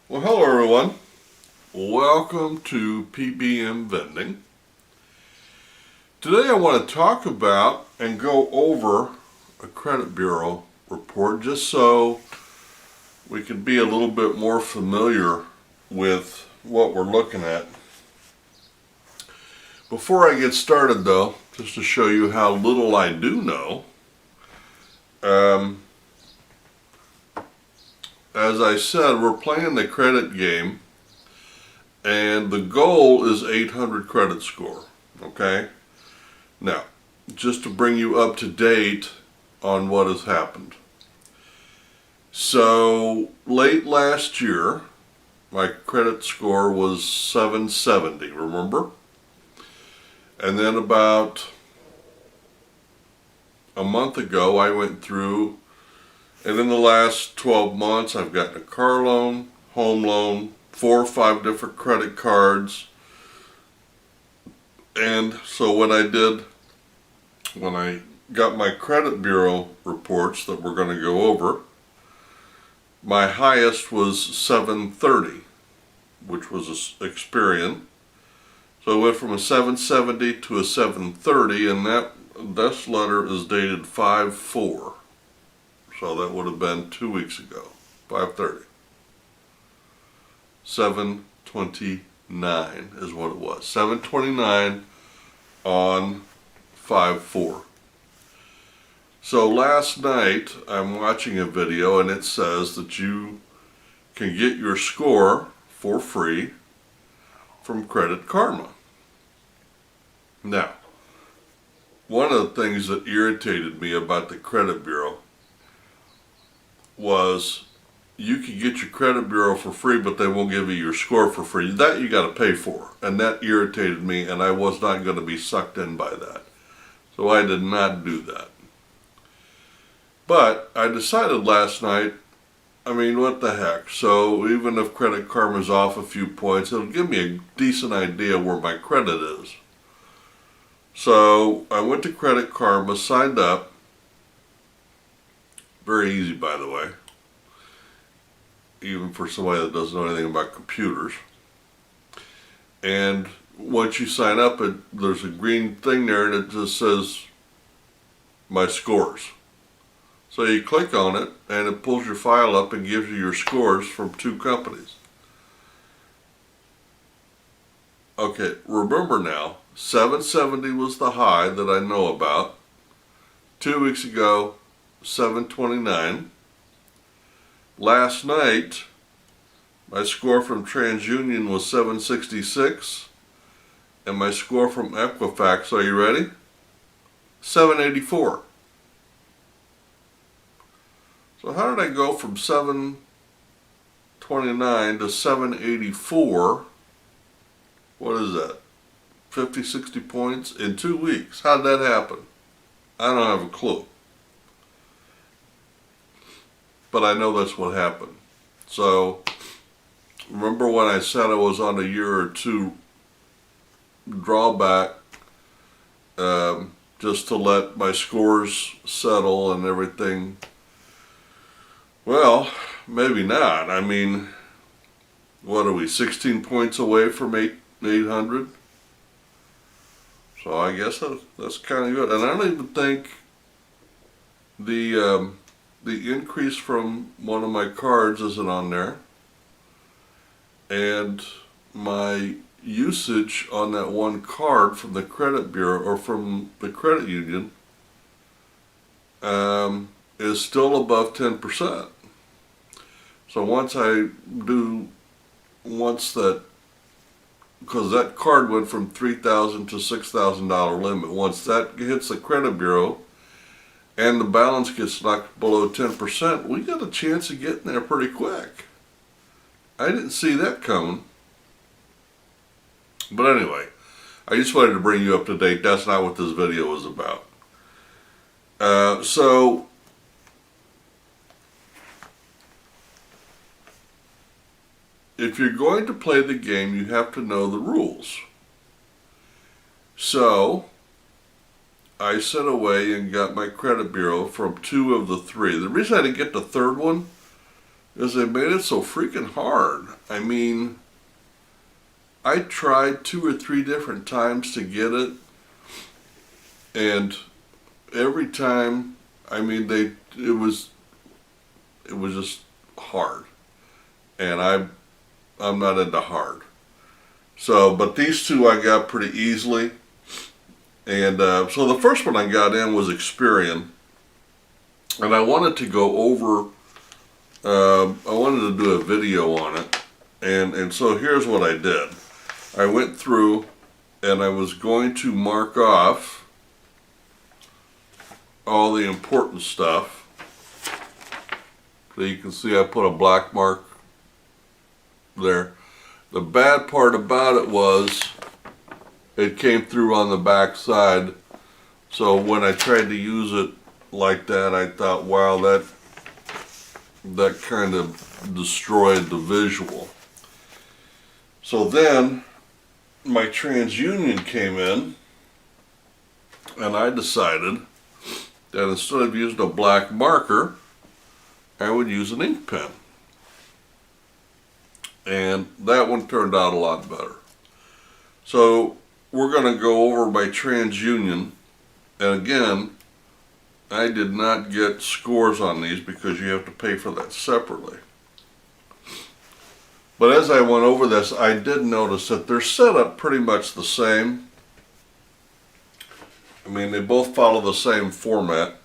Well, hello everyone. Welcome to P.B.M. Vending. Today I want to talk about and go over a credit bureau report just so we can be a little bit more familiar with what we're looking at. Before I get started though, just to show you how little I do know, as I said, we're playing the credit game, and the goal is 800 credit score, okay? Now, just to bring you up to date on what has happened. So, late last year, my credit score was 770, remember? And then about a month ago, I went through, and in the last 12 months, I've gotten a car loan, home loan, 4 or 5 different credit cards. And so when I got my credit bureau reports that we're going to go over, my highest was 730, which was Experian. So I went from a 770 to a 730, and this letter is dated 5/4. So that would have been 2 weeks ago, 5/30. 729 is what it was. 729 on 5/4. So last night I'm watching a video and it says that you can get your score for free from Credit Karma. Now, one of the things that irritated me about the credit bureau was you could get your credit bureau for free, but they won't give you your score for free. That you got to pay for, and that irritated me, and I was not going to be sucked in by that. So I did not do that. But I decided last night, I mean, what the heck? So even if Credit Karma's off a few points, it'll give me a decent idea where my credit is. So I went to Credit Karma, signed up. Very easy, by the way, even for somebody that doesn't know anything about computers. And once you sign up, there's a green thing there and it just says my scores. So you click on it and it pulls your file up and gives you your scores from 2 companies. Okay, remember now, 770 was the high that I know about. 2 weeks ago, 729. Last night, my score from TransUnion was 766, and my score from Equifax, are you ready? 784. So how did I go from 729 to 784? What is that? 50, 60 points in 2 weeks. How did that happen? I don't have a clue. But I know that's what happened. So, remember when I said I was on a year or 2 drawback, just to let my scores settle and everything? Well, maybe not. I mean, what are we, 16 points away from 800? So I guess that's kind of good. And I don't even think the increase from one of my cards isn't on there, and my usage on that one card from the credit bureau or from the credit union is still above 10%. So once that, because that card went from $3,000 to $6,000 limit, once that hits the credit bureau and the balance gets knocked below 10%, we got a chance of getting there pretty quick. I didn't see that coming. But anyway, I just wanted to bring you up to date. That's not what this video was about. So, if you're going to play the game, you have to know the rules. So, I sent away and got my credit bureau from 2 of the 3. The reason I didn't get the 3rd one is they made it so freaking hard. I mean, I tried 2 or 3 different times to get it, and every time, I mean, it was just hard, and I'm not into hard. So, but these two I got pretty easily, and so the first one I got in was Experian, and I wanted to go over. I wanted to do a video on it, and so here's what I did. I went through, and I was going to mark off all the important stuff. So you can see I put a black mark there. The bad part about it was it came through on the back side. So when I tried to use it like that, I thought, wow, that kind of destroyed the visual. So then my TransUnion came in, and I decided that instead of using a black marker, I would use an ink pen. And that one turned out a lot better. So we're going to go over my TransUnion, and again, I did not get scores on these because you have to pay for that separately. But as I went over this, I did notice that they're set up pretty much the same. I mean, they both follow the same format.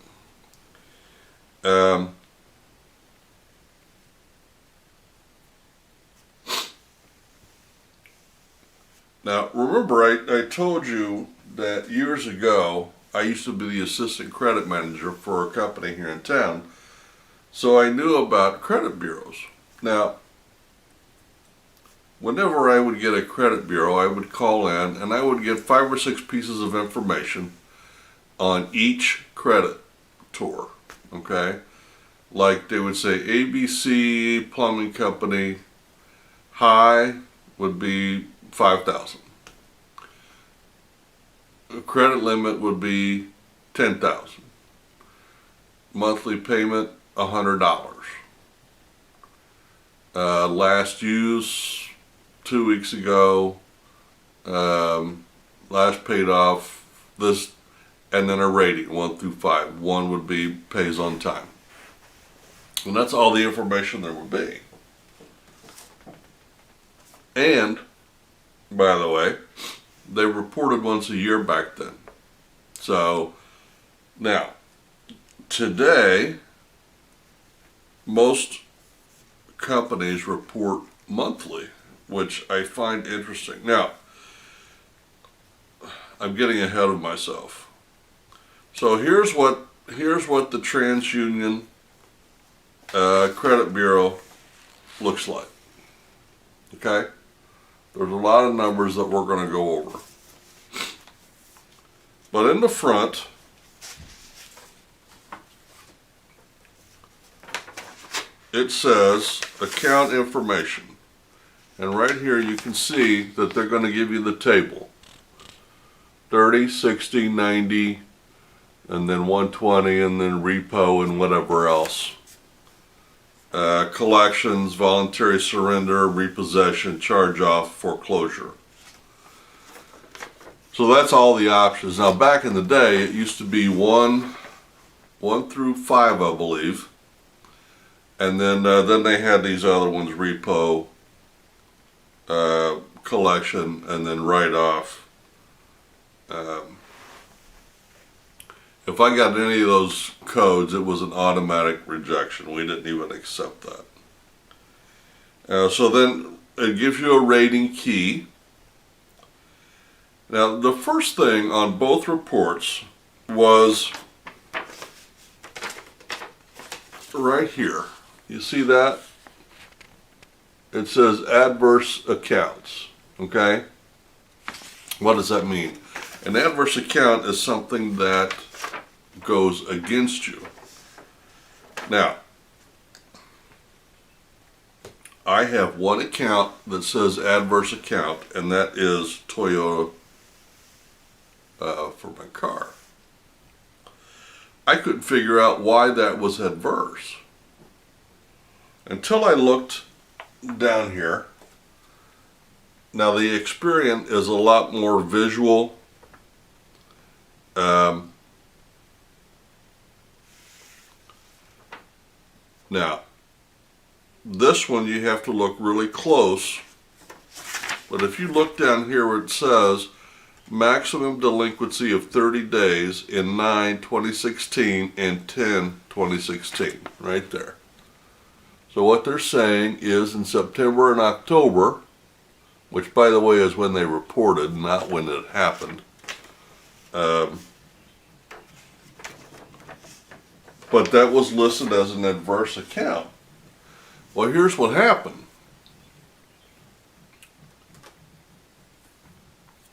Now, remember, I told you that years ago, I used to be the assistant credit manager for a company here in town, so I knew about credit bureaus. Now, whenever I would get a credit bureau, I would call in, and I would get 5 or 6 pieces of information on each credit tour, okay? Like they would say ABC Plumbing Company, high would be 5,000. Credit limit would be 10,000. Monthly payment $100. Last use 2 weeks ago. Last paid off this, and then a rating 1 through 5. 1 would be pays on time, and that's all the information there would be. And by the way, they reported once a year back then. So now, today, most companies report monthly, which I find interesting. Now, I'm getting ahead of myself. So here's what the TransUnion Credit Bureau looks like. Okay? There's a lot of numbers that we're going to go over. But in the front, it says account information. And right here you can see that they're going to give you the table. 30, 60, 90, and then 120, and then repo and whatever else. Collections, voluntary surrender, repossession, charge-off, foreclosure. So that's all the options. Now back in the day, it used to be 1 through 5, I believe. And then they had these other ones, repo, collection, and then write-off. If I got any of those codes, it was an automatic rejection. We didn't even accept that. So then it gives you a rating key. Now the first thing on both reports was right here. You see that? It says adverse accounts. Okay? What does that mean? An adverse account is something that goes against you. Now, I have one account that says adverse account, and that is Toyota for my car. I couldn't figure out why that was adverse. until I looked down here. Now the Experian is a lot more visual. Now, this one you have to look really close, but if you look down here where it says maximum delinquency of 30 days in 9/2016 and 10/2016, right there. So what they're saying is in September and October, which by the way is when they reported, not when it happened, but that was listed as an adverse account. Well, here's what happened.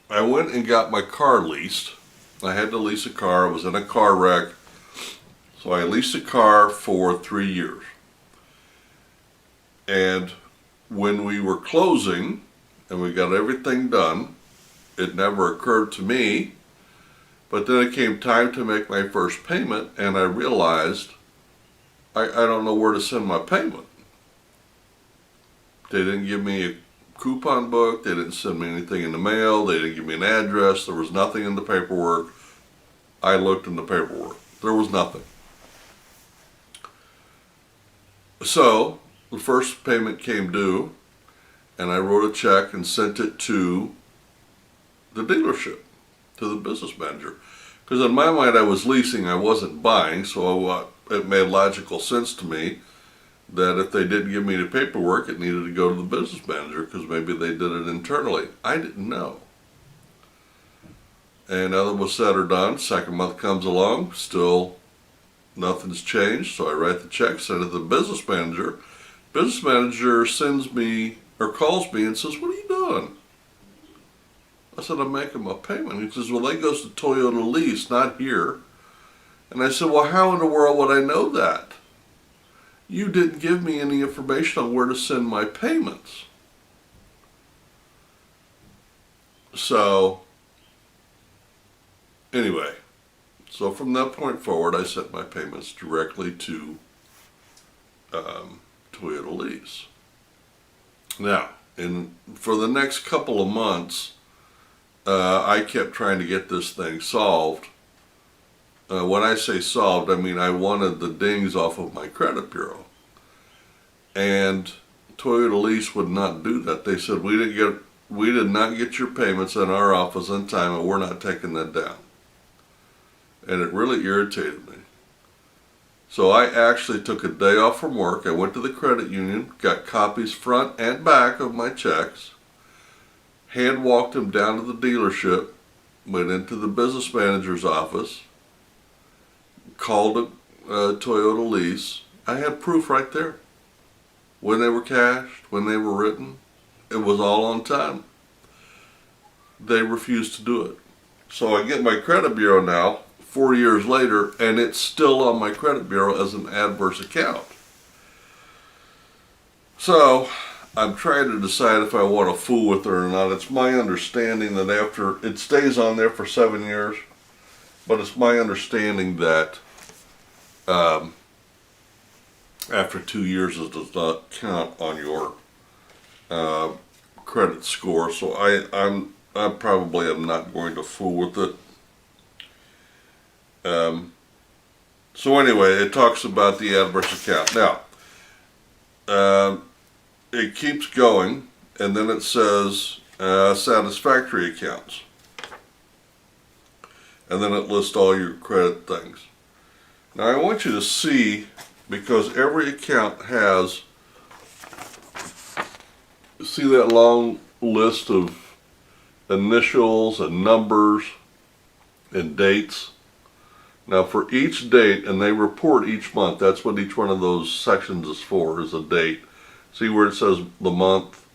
I went and got my car leased. I had to lease a car. I was in a car wreck. So I leased a car for 3 years. And when we were closing and we got everything done, it never occurred to me. But then it came time to make my first payment, and I realized I don't know where to send my payment. They didn't give me a coupon book. They didn't send me anything in the mail. They didn't give me an address. There was nothing in the paperwork. I looked in the paperwork. There was nothing. So the first payment came due, and I wrote a check and sent it to the dealership, to the business manager. Because in my mind I was leasing, I wasn't buying, so it made logical sense to me that if they didn't give me the paperwork, it needed to go to the business manager because maybe they did it internally. I didn't know. And now that was said or done, second month comes along, still nothing's changed, so I write the check, send it to the business manager. Business manager sends me, or calls me and says, "What are you doing?" I said, "I'm making my payment." He says, "Well, that goes to Toyota Lease, not here." And I said, "Well, how in the world would I know that? You didn't give me any information on where to send my payments." So, anyway, so from that point forward, I sent my payments directly to Toyota Lease. Now, for the next couple of months, I kept trying to get this thing solved. When I say solved, I mean I wanted the dings off of my credit bureau. And Toyota Lease would not do that. They said, we did not get your payments in our office in time, and we're not taking that down. And it really irritated me. So I actually took a day off from work. I went to the credit union, got copies front and back of my checks, hand walked them down to the dealership, went into the business manager's office, called a Toyota Lease. I had proof right there. When they were cashed, when they were written, it was all on time. They refused to do it. So I get my credit bureau now, 4 years later, and it's still on my credit bureau as an adverse account. So I'm trying to decide if I want to fool with it or not. It's my understanding that after, it stays on there for 7 years, but it's my understanding that after 2 years it does not count on your credit score. So I probably am not going to fool with it. So anyway, it talks about the adverse account. Now, it keeps going, and then it says satisfactory accounts. And then it lists all your credit things. Now I want you to see, because every account has, see that long list of initials and numbers and dates? Now for each date, and they report each month, that's what each one of those sections is for, is a date. See where it says the month,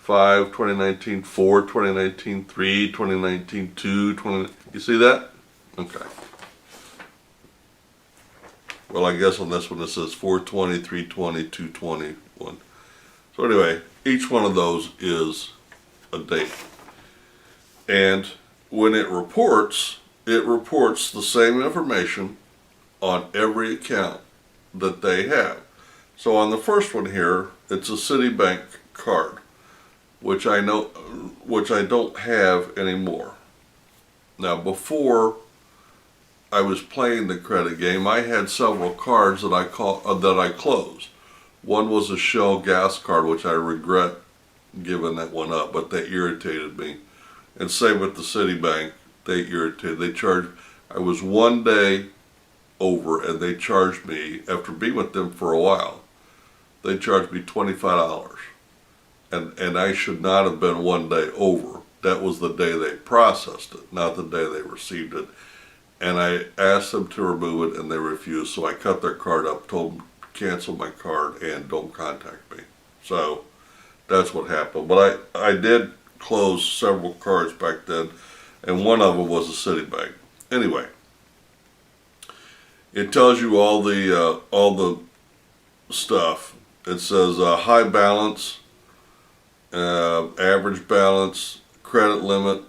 5/2019, 4/2019, 3/2019, 2/20, you see that? Okay. Well, I guess on this one it says 4/20, 3/20, 2/21. So anyway, each one of those is a date. And when it reports the same information on every account that they have. So on the first one here, it's a Citibank card, which I don't have anymore. Now before I was playing the credit game, I had several cards that I closed. One was a Shell gas card, which I regret giving that one up, but they irritated me. And same with the Citibank, they irritated. I was one day over, and they charged me, after being with them for a while, they charged me $25. And I should not have been one day over. That was the day they processed it, not the day they received it. And I asked them to remove it, and they refused. So I cut their card up, told them cancel my card, and don't contact me. So that's what happened. But I did close several cards back then, and one of them was a Citibank. Anyway, it tells you all the stuff. It says high balance, average balance, credit limit,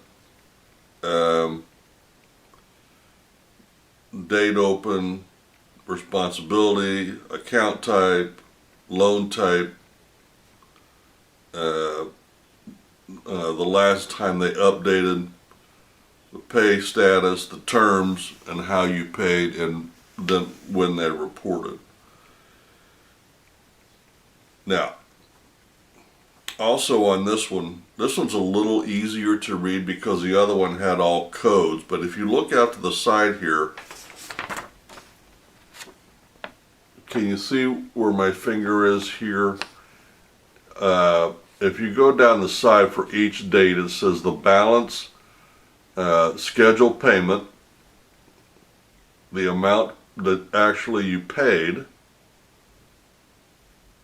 date open, responsibility, account type, loan type, the last time they updated, the pay status, the terms, and how you paid, and then when they reported. Now, also on this one's a little easier to read because the other one had all codes, but if you look out to the side here, can you see where my finger is here? If you go down the side for each date, it says the balance, scheduled payment, the amount that actually you paid,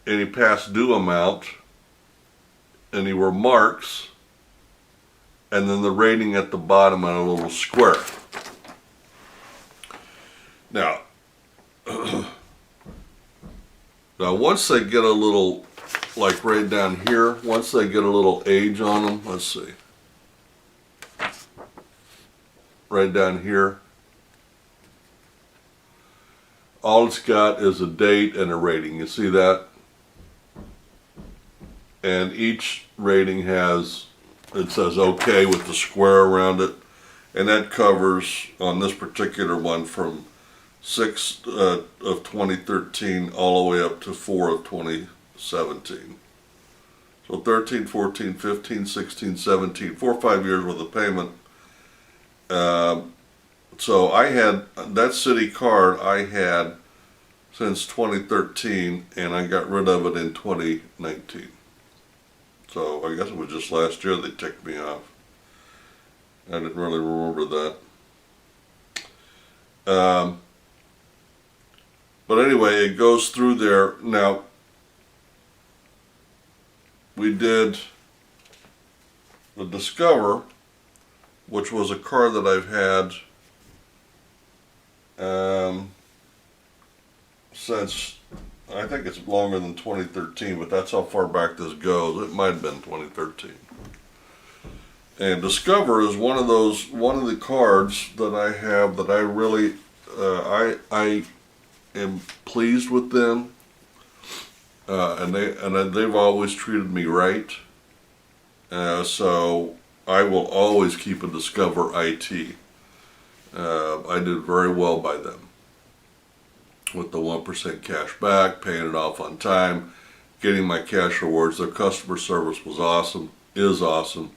any past due amount, any remarks, and then the rating at the bottom on a little square. Now, once they get a little, like right down here, once they get a little age on them, let's see, right down here, all it's got is a date and a rating. You see that? And each rating has, it says okay with the square around it, and that covers, on this particular one, from 6 of 2013 all the way up to 4 of 2017. So 13, 14, 15, 16, 17, 4 or 5 years worth of payment. So I had, that city card I had since 2013, and I got rid of it in 2019. So I guess it was just last year they ticked me off. I didn't really remember that. But anyway, it goes through there. Now, we did the Discover, which was a card that I've had since, I think it's longer than 2013, but that's how far back this goes. It might have been 2013. And Discover is one of the cards that I have that I really, I am pleased with them, and they've always treated me right. So I will always keep a Discover IT. I did very well by them with the 1% cash back, paying it off on time, getting my cash rewards. Their customer service was awesome, is awesome.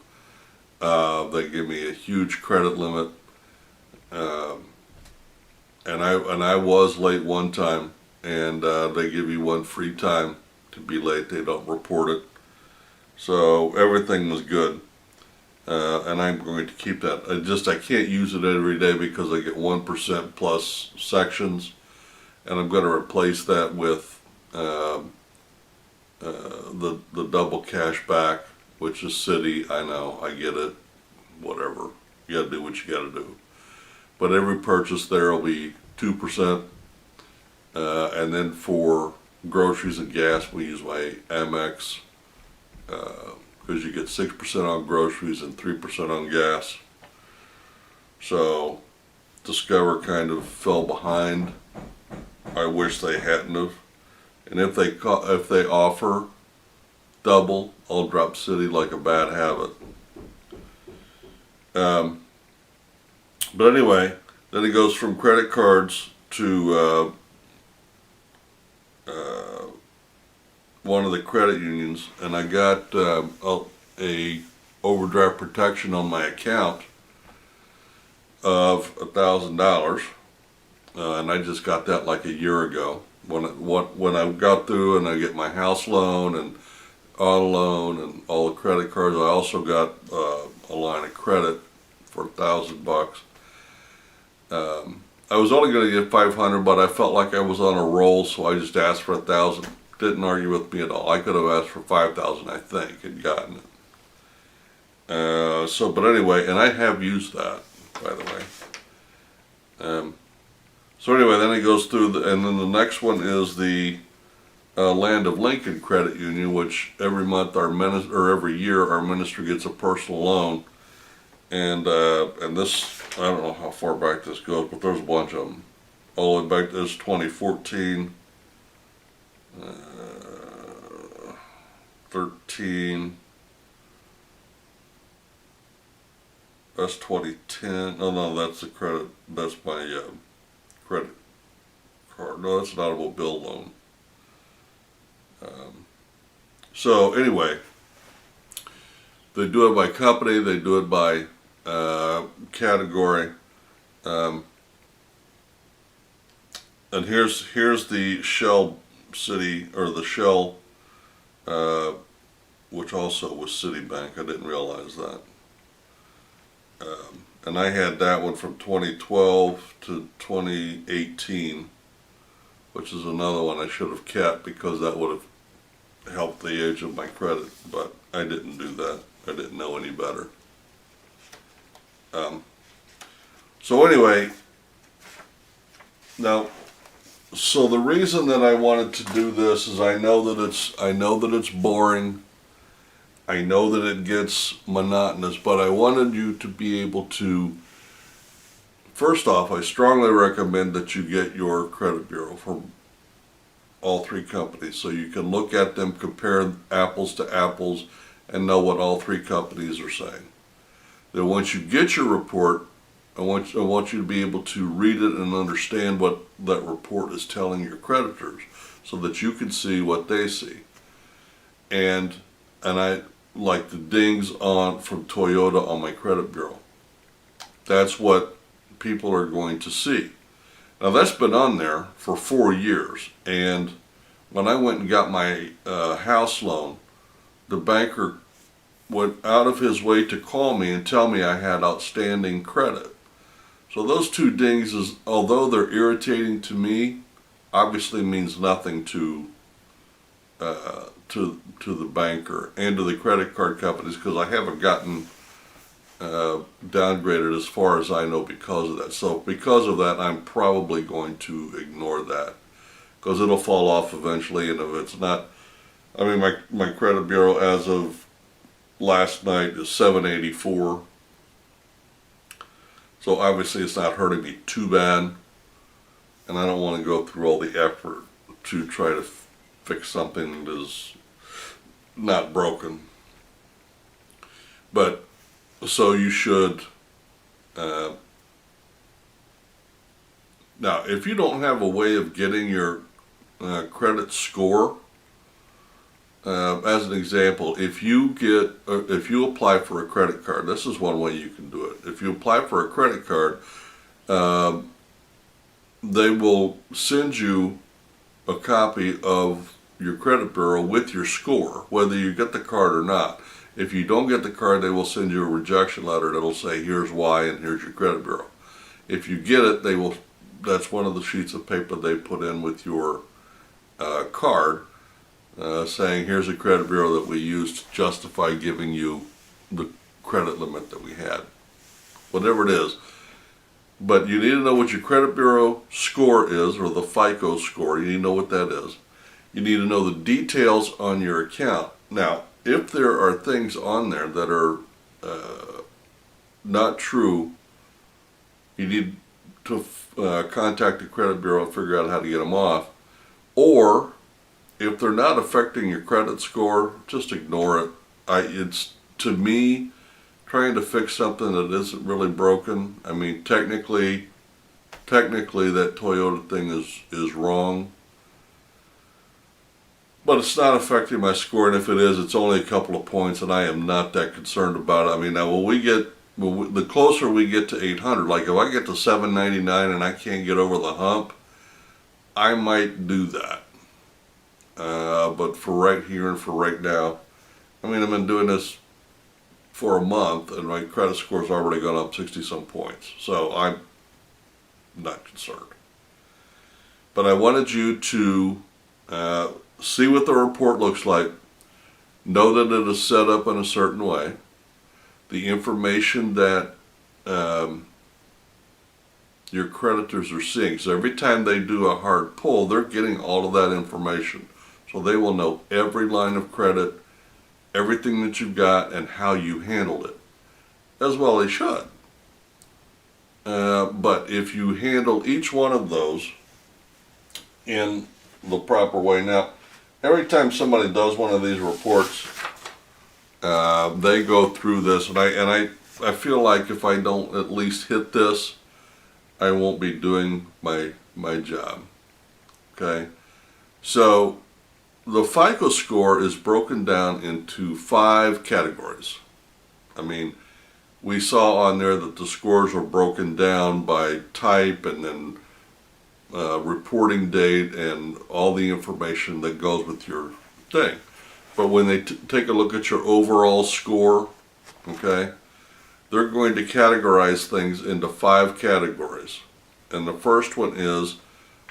They gave me a huge credit limit, and I was late one time, and they give you one free time to be late. They don't report it, so everything was good, and I'm going to keep that. I can't use it every day because I get 1% plus sections, and I'm going to replace that with the double cash back, which is city. I know, I get it, whatever. You got to do what you got to do. But every purchase there will be 2%, and then for groceries and gas, we use my Amex, because you get 6% on groceries and 3% on gas. So Discover kind of fell behind. I wish they hadn't have. and if they offer double, I'll drop city like a bad habit. But anyway, then it goes from credit cards to one of the credit unions, and I got a overdraft protection on my account of $1,000, and I just got that like a year ago. When I got through and I get my house loan and auto loan and all the credit cards, I also got a line of credit for $1,000. I was only going to get 500, but I felt like I was on a roll, so I just asked for 1,000. Didn't argue with me at all. I could have asked for 5,000, I think, and gotten it. But anyway, and I have used that, by the way. So anyway, then it goes through, and then the next one is the Land of Lincoln Credit Union, which every month or every year our ministry gets a personal loan, and this, I don't know how far back this goes, but there's a bunch of them. All the way back to this 2014, 13. That's 2010. No, that's the credit. That's my credit card. No, that's an automobile loan. So anyway, they do it by company. They do it by category. And here's the Shell City, or the Shell, which also was Citibank. I didn't realize that. And I had that one from 2012 to 2018, which is another one I should have kept because that would have helped the age of my credit, but I didn't do that. I didn't know any better. So anyway, now, so the reason that I wanted to do this is I know that it's boring. I know that it gets monotonous, but I wanted you to be able to, first off, I strongly recommend that you get your credit bureau from all three companies so you can look at them, compare apples to apples, and know what all three companies are saying. Then once you get your report, I want you to be able to read it and understand what that report is telling your creditors so that you can see what they see. And I like the dings from Toyota on my credit bureau. That's what people are going to see. Now that's been on there for 4 years, and when I went and got my house loan, the banker went out of his way to call me and tell me I had outstanding credit. So those two dings, although they're irritating to me, obviously means nothing to the banker and to the credit card companies, because I haven't gotten downgraded as far as I know because of that. So because of that, I'm probably going to ignore that because it'll fall off eventually. And if it's not, I mean, my credit bureau as of last night is 784. So obviously it's not hurting me too bad, and I don't want to go through all the effort to try to fix something that is not broken. But so you should now if you don't have a way of getting your credit score, as an example, if you apply for a credit card, this is one way you can do it. If you apply for a credit card, they will send you a copy of your credit bureau with your score, whether you get the card or not. If you don't get the card, they will send you a rejection letter that'll say here's why and here's your credit bureau. If you get it, that's one of the sheets of paper they put in with your card, saying here's a credit bureau that we used to justify giving you the credit limit that we had, whatever it is. But you need to know what your credit bureau score is, or the FICO score. You need to know what that is. You need to know the details on your account. Now, if there are things on there that are not true, you need to contact the credit bureau and figure out how to get them off. Or if they're not affecting your credit score, just ignore it. It's, to me, trying to fix something that isn't really broken. I mean, technically that Toyota thing is wrong, but it's not affecting my score, and if it is, it's only a couple of points, and I am not that concerned about it. I mean, now the closer we get to 800, like if I get to 799 and I can't get over the hump, I might do that. But for right here and for right now, I mean, I've been doing this for a month, and my credit score's already gone up 60-some points, so I'm not concerned. But I wanted you to see what the report looks like, know that it is set up in a certain way, the information that your creditors are seeing. So every time they do a hard pull, they're getting all of that information. So they will know every line of credit, everything that you've got, and how you handled it. As well they should. But if you handle each one of those in the proper way. Now, every time somebody does one of these reports, they go through this, and I feel like if I don't at least hit this, I won't be doing my job. Okay? So, the FICO score is broken down into 5 categories. I mean, we saw on there that the scores were broken down by type and then reporting date and all the information that goes with your thing. But when they take a look at your overall score, okay, they're going to categorize things into 5 categories. And the first one is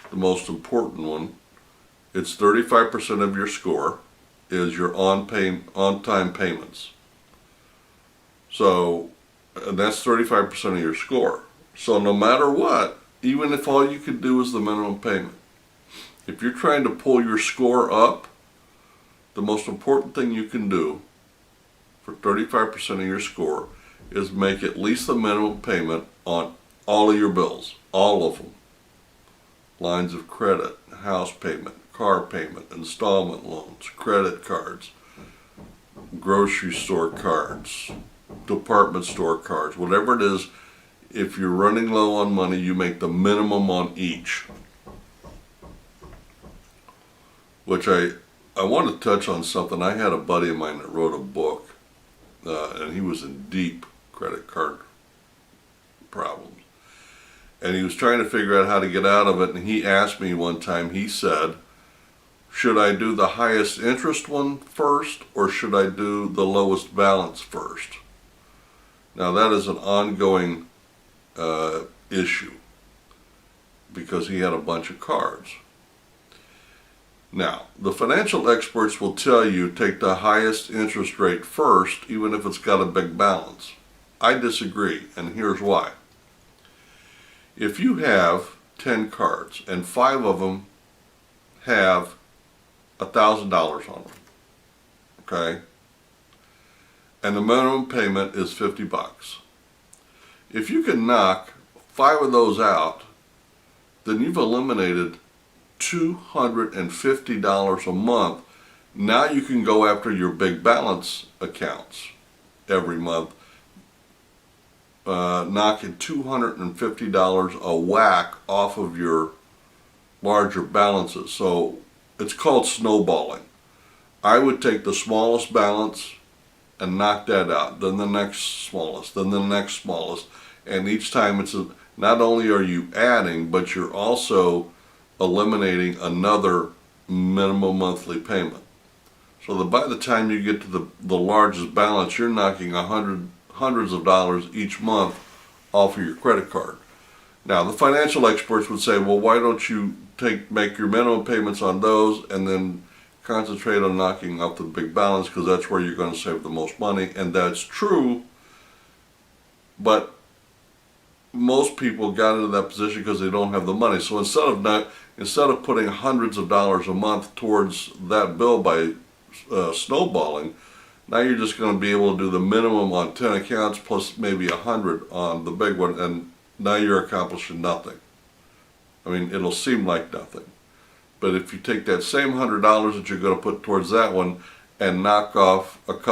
the most important one. It's 35% of your score is your on-time payments. So, and that's 35% of your score. So no matter what, even if all you can do is the minimum payment, if you're trying to pull your score up, the most important thing you can do for 35% of your score is make at least the minimum payment on all of your bills, all of them. Lines of credit, house payment, car payment, installment loans, credit cards, grocery store cards, department store cards, whatever it is. If you're running low on money, you make the minimum on each. Which I want to touch on something. I had a buddy of mine that wrote a book, and he was in deep credit card problems. And he was trying to figure out how to get out of it, and he asked me one time, he said, should I do the highest interest one first, or should I do the lowest balance first? Now that is an ongoing issue, because he had a bunch of cards. Now, the financial experts will tell you take the highest interest rate first, even if it's got a big balance. I disagree, and here's why. If you have 10 cards and 5 of them have $1,000 on them, okay, and the minimum payment is $50. If you can knock 5 of those out, then you've eliminated $250 a month. Now you can go after your big balance accounts every month, knocking $250 a whack off of your larger balances. So it's called snowballing. I would take the smallest balance and knock that out, then the next smallest, then the next smallest, and each time not only are you adding, but you're also eliminating another minimum monthly payment. So that by the time you get to the largest balance, you're knocking hundreds of dollars each month off of your credit card. Now the financial experts would say, well, why don't you make your minimum payments on those and then concentrate on knocking off the big balance, because that's where you're going to save the most money. And that's true, but most people got into that position because they don't have the money. So instead of putting hundreds of dollars a month towards that bill by snowballing, now you're just going to be able to do the minimum on 10 accounts plus maybe 100 on the big one, and now you're accomplishing nothing. I mean, it'll seem like nothing. But if you take that same $100 that you're going to put towards that one and knock off a couple